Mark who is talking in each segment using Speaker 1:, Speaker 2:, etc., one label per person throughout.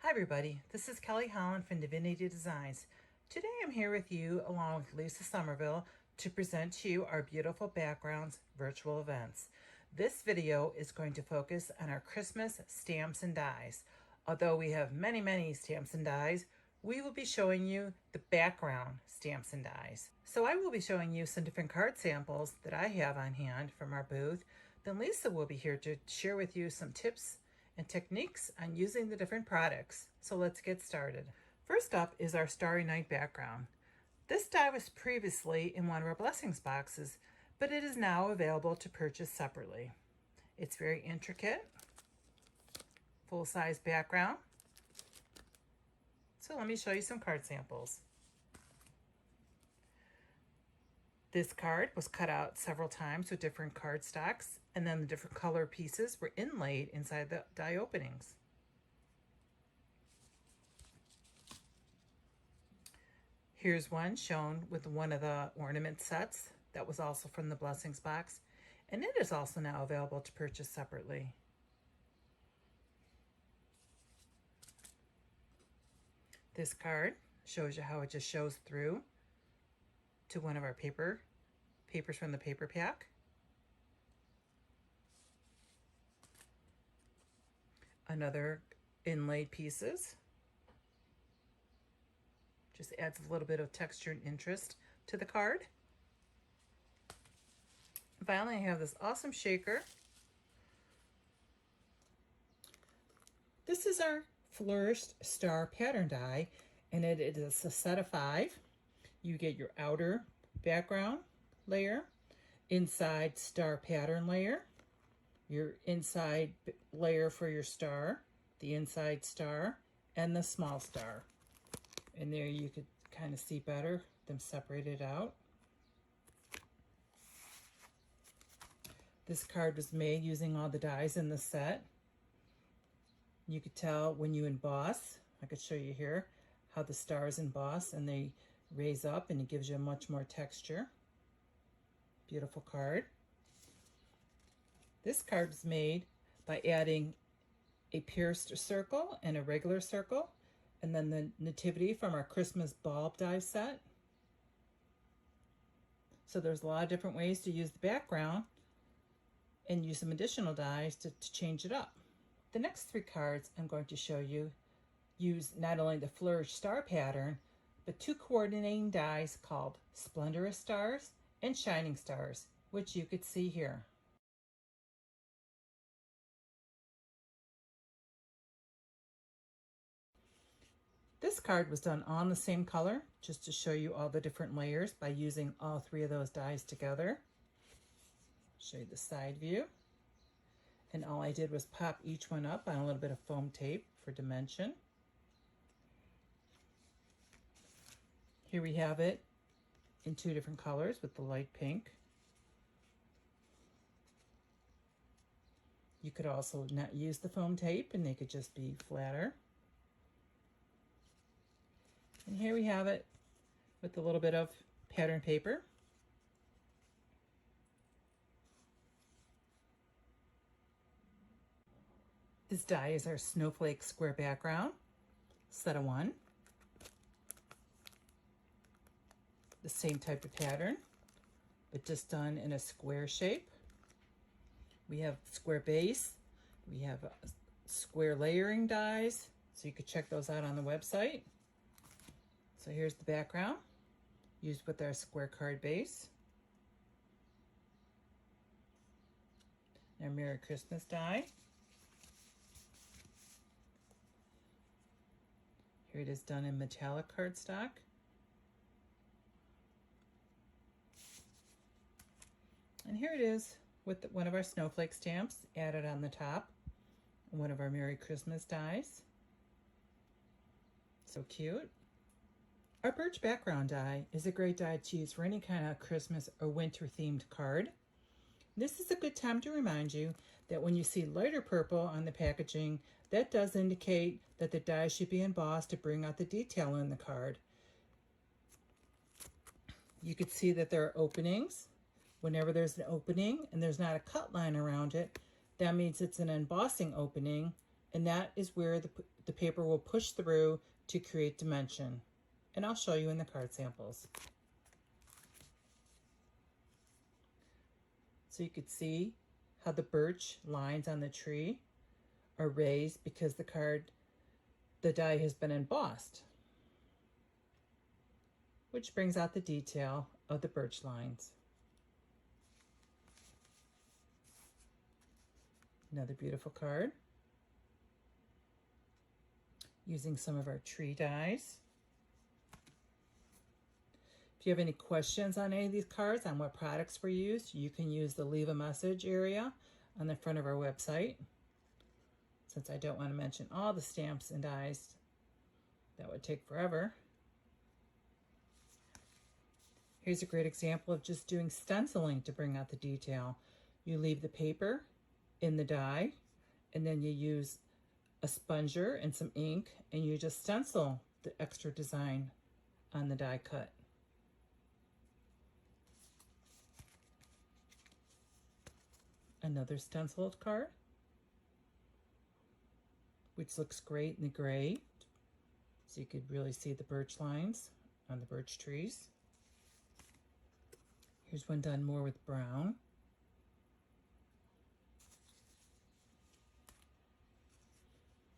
Speaker 1: Hi everybody, this is Kelly Holland from Divinity Designs. Today I'm here with you along with Lisa Somerville to present to you our beautiful backgrounds virtual events. This video is going to focus on our Christmas stamps and dies. Although we have many stamps and dies, we will be showing you the background stamps and dies. So I will be showing you some different card samples that I have on hand from our booth. Then Lisa will be here to share with you some tips and techniques on using the different products. So let's get started. First up is our Starry Night background. This die was previously in one of our blessings boxes, but it is now available to purchase separately. It's very intricate, full-size background. So let me show you some card samples. This card was cut out several times with different card stocks, and then the different color pieces were inlaid inside the die openings. Here's one shown with one of the ornament sets that was also from the blessings box, and it is also now available to purchase separately. This card shows you how it just shows through to one of our papers from the paper pack. Another inlaid pieces. Just adds a little bit of texture and interest to the card. And finally, I have this awesome shaker. This is our Flourished star pattern die, and it is a set of 5. You get your outer background layer, inside star pattern layer, your inside layer for your star, the inside star, and the small star. And there you could kind of see better them separated out. This card was made using all the dies in the set. You could tell when you emboss, I could show you here, how the stars emboss and they raise up, and it gives you much more texture. Beautiful card. This card is made by adding a pierced circle and a regular circle, and then the nativity from our Christmas bulb die set. So there's a lot of different ways to use the background and use some additional dies to change it up. The next 3 cards I'm going to show you use not only the Flourished star pattern, but 2 coordinating dies called Splendorous Stars and Shining Stars, which you could see here. This card was done on the same color, just to show you all the different layers by using all 3 of those dies together. Show you the side view. And all I did was pop each one up on a little bit of foam tape for dimension. Here we have it in 2 different colors with the light pink. You could also not use the foam tape and they could just be flatter. And here we have it with a little bit of pattern paper. This die is our Snowflake square background, set of 1. The same type of pattern, but just done in a square shape. We have square base. We have square layering dies, so you could check those out on the website. So here's the background, used with our square card base. Our Merry Christmas die. Here it is done in metallic cardstock. And here it is with one of our Snowflake stamps added on the top, and one of our Merry Christmas dies. So cute. Our Birch background die is a great die to use for any kind of Christmas or winter themed card. This is a good time to remind you that when you see lighter purple on the packaging, that does indicate that the die should be embossed to bring out the detail in the card. You could see that there are openings. Whenever there's an opening and there's not a cut line around it, that means it's an embossing opening and that is where the paper will push through to create dimension. And I'll show you in the card samples. So you could see how the birch lines on the tree are raised because the die has been embossed, which brings out the detail of the birch lines. Another beautiful card using some of our tree dies. If you have any questions on any of these cards, on what products were used, you can use the leave a message area on the front of our website. Since I don't want to mention all the stamps and dies, that would take forever. Here's a great example of just doing stenciling to bring out the detail. You leave the paper in the die, and then you use a sponger and some ink, and you just stencil the extra design on the die cut. Another stenciled card, which looks great in the gray, so you could really see the birch lines on the birch trees. Here's one done more with brown.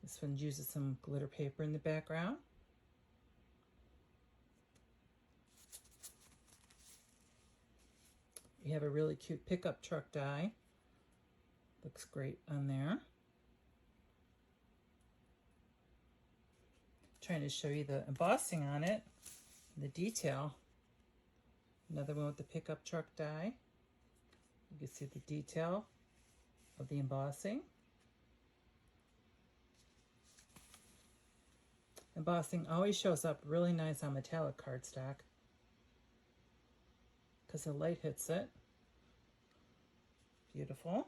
Speaker 1: This one uses some glitter paper in the background. You have a really cute pickup truck die. Looks great on there. Trying to show you the embossing on it, the detail. Another one with the pickup truck die. You can see the detail of the embossing. Embossing always shows up really nice on metallic cardstock because the light hits it. Beautiful.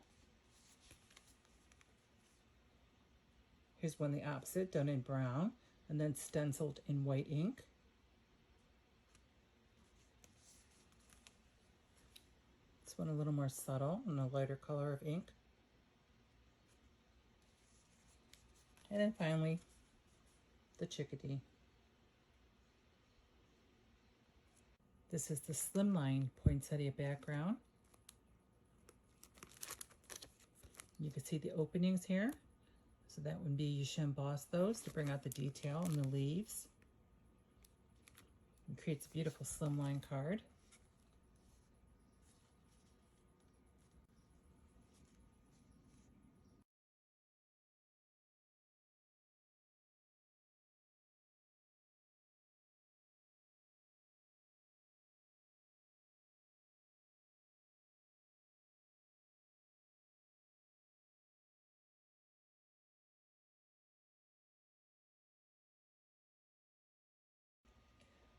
Speaker 1: Here's one the opposite, done in brown and then stenciled in white ink. This one a little more subtle and a lighter color of ink. And then finally, the chickadee. This is the Slimline Poinsettia background. You can see the openings here. So that would be, you should emboss those to bring out the detail in the leaves. It creates a beautiful slimline card.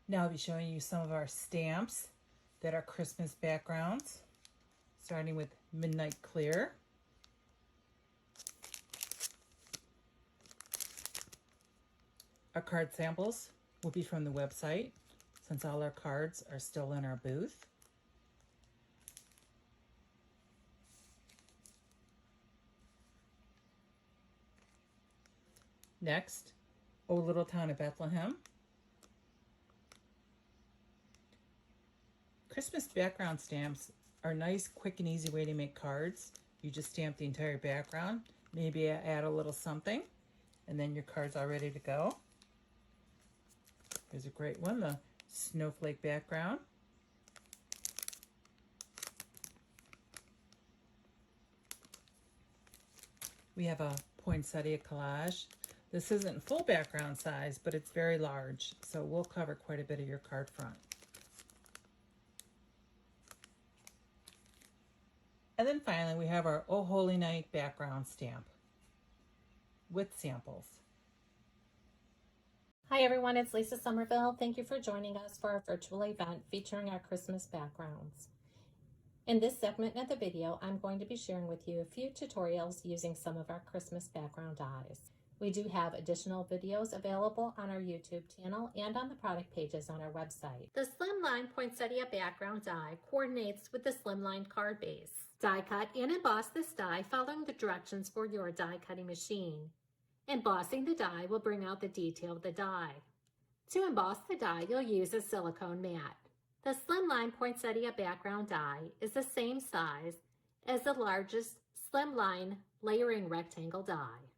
Speaker 1: Now I'll be showing you some of our stamps that are Christmas backgrounds, starting with Midnight Clear. Our card samples will be from the website, since all our cards are still in our booth. Next, O Little Town of Bethlehem. Christmas background stamps are a nice, quick, and easy way to make cards. You just stamp the entire background, maybe add a little something, and then your card's all ready to go. Here's a great one, the Snowflake background. We have a Poinsettia collage. This isn't full background size, but it's very large, so we'll cover quite a bit of your card front. And then finally, we have our Oh Holy Night background stamp with samples.
Speaker 2: Hi everyone, it's Lisa Somerville. Thank you for joining us for our virtual event featuring our Christmas backgrounds. In this segment of the video, I'm going to be sharing with you a few tutorials using some of our Christmas background dies. We do have additional videos available on our YouTube channel and on the product pages on our website. The Slimline Poinsettia background die coordinates with the Slimline card base. Die cut and emboss this die following the directions for your die cutting machine. Embossing the die will bring out the detail of the die. To emboss the die, you'll use a silicone mat. The Slimline Poinsettia background die is the same size as the largest Slimline layering rectangle die.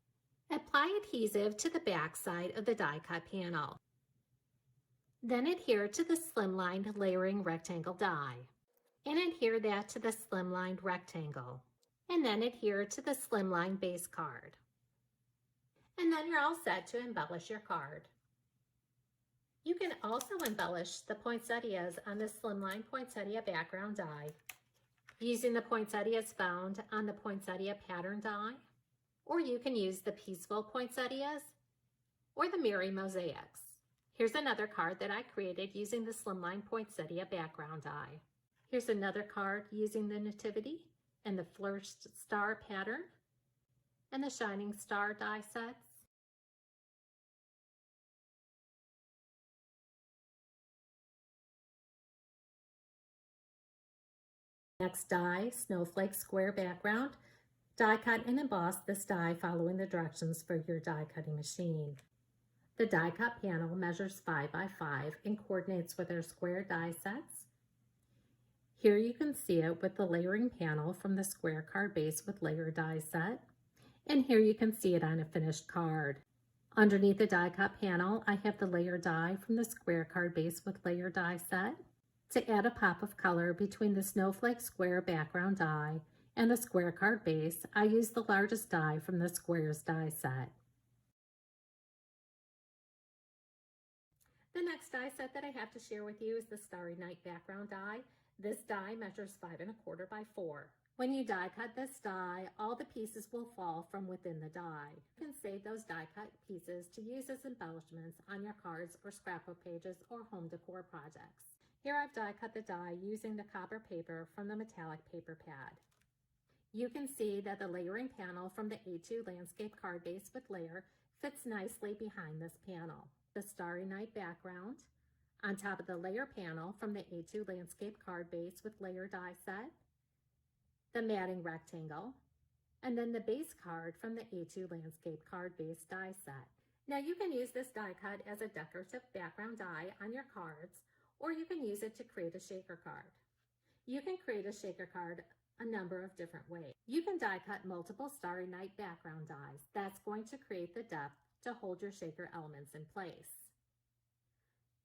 Speaker 2: Apply adhesive to the back side of the die cut panel. Then adhere to the Slimline layering rectangle die, and adhere that to the Slimline rectangle, and then adhere to the Slimline base card. And then you're all set to embellish your card. You can also embellish the poinsettias on the Slimline Poinsettia background die using the poinsettias found on the poinsettia pattern die, or you can use the peaceful poinsettias or the merry mosaics. Here's another card that I created using the Slimline Poinsettia background die. Here's another card using the nativity and the flourished star pattern and the shining star die sets. Next die, Snowflake square background. Die cut and emboss this die following the directions for your die cutting machine. The die cut panel measures 5 by 5 and coordinates with our square die sets. Here you can see it with the layering panel from the square card base with layer die set. And here you can see it on a finished card. Underneath the die cut panel, I have the layer die from the square card base with layer die set. To add a pop of color between the Snowflake square background die and the square card base, I use the largest die from the squares die set. The next die set that I have to share with you is the Starry Night background die. This die measures 5 1/4 by 4. When you die cut this die, all the pieces will fall from within the die. You can save those die cut pieces to use as embellishments on your cards or scrapbook pages or home decor projects. Here I've die cut the die using the copper paper from the metallic paper pad. You can see that the layering panel from the A2 landscape card base with layer fits nicely behind this panel. The Starry Night background on top of the layer panel from the A2 landscape card base with layer die set, the matting rectangle, and then the base card from the A2 landscape card base die set. Now you can use this die cut as a decorative background die on your cards, or you can use it to create a shaker card. You can create a shaker card a number of different ways. You can die cut multiple Starry Night background dies. That's going to create the depth to hold your shaker elements in place.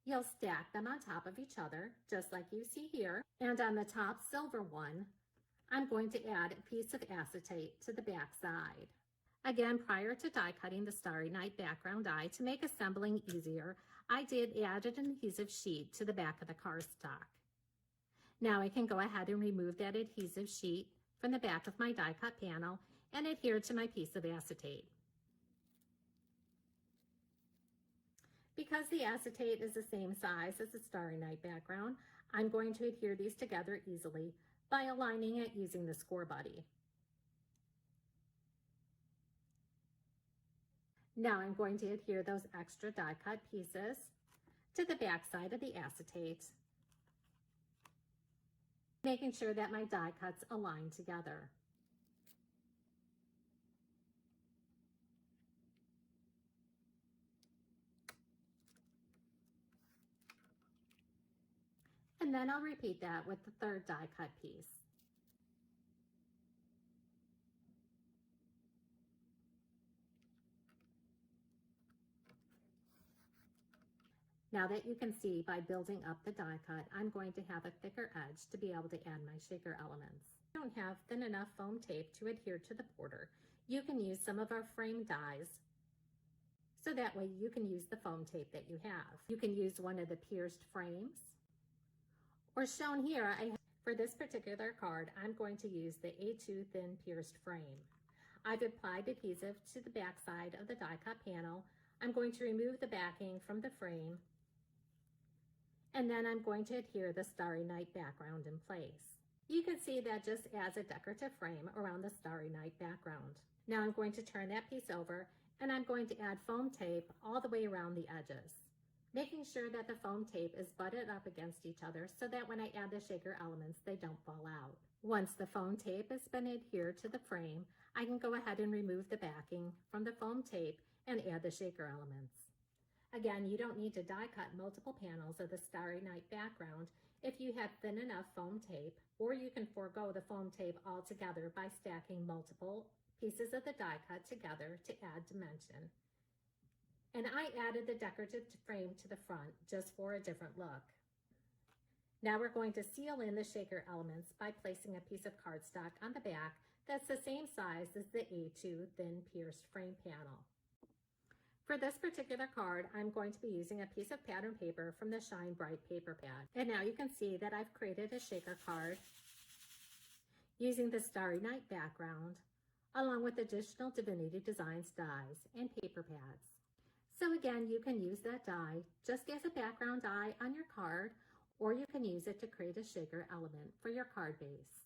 Speaker 2: You'll stack them on top of each other, just like you see here. And on the top silver one, I'm going to add a piece of acetate to the back side. Again, prior to die cutting the Starry Night background die, to make assembling easier, I did add an adhesive sheet to the back of the cardstock. Now I can go ahead and remove that adhesive sheet from the back of my die cut panel and adhere to my piece of acetate. Because the acetate is the same size as the Starry Night background, I'm going to adhere these together easily by aligning it using the score buddy. Now I'm going to adhere those extra die cut pieces to the back side of the acetate, making sure that my die cuts align together. And then I'll repeat that with the third die cut piece. Now that you can see by building up the die cut, I'm going to have a thicker edge to be able to add my shaker elements. If you don't have thin enough foam tape to adhere to the border, you can use some of our frame dies, so that way you can use the foam tape that you have. You can use one of the pierced frames, or shown here, for this particular card, I'm going to use the A2 thin pierced frame. I've applied adhesive to the back side of the die cut panel. I'm going to remove the backing from the frame, and then I'm going to adhere the Starry Night background in place. You can see that just adds a decorative frame around the Starry Night background. Now I'm going to turn that piece over, and I'm going to add foam tape all the way around the edges, making sure that the foam tape is butted up against each other so that when I add the shaker elements, they don't fall out. Once the foam tape has been adhered to the frame, I can go ahead and remove the backing from the foam tape and add the shaker elements. Again, you don't need to die cut multiple panels of the Starry Night background if you have thin enough foam tape, or you can forego the foam tape altogether by stacking multiple pieces of the die cut together to add dimension. And I added the decorative frame to the front just for a different look. Now we're going to seal in the shaker elements by placing a piece of cardstock on the back that's the same size as the A2 thin pierced frame panel. For this particular card, I'm going to be using a piece of pattern paper from the Shine Bright paper pad. And now you can see that I've created a shaker card using the Starry Night background, along with additional Divinity Designs dies and paper pads. So again, you can use that die just as a background die on your card, or you can use it to create a shaker element for your card base.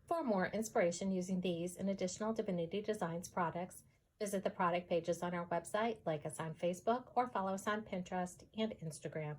Speaker 2: For more inspiration using these and additional Divinity Designs products, visit the product pages on our website, like us on Facebook, or follow us on Pinterest and Instagram.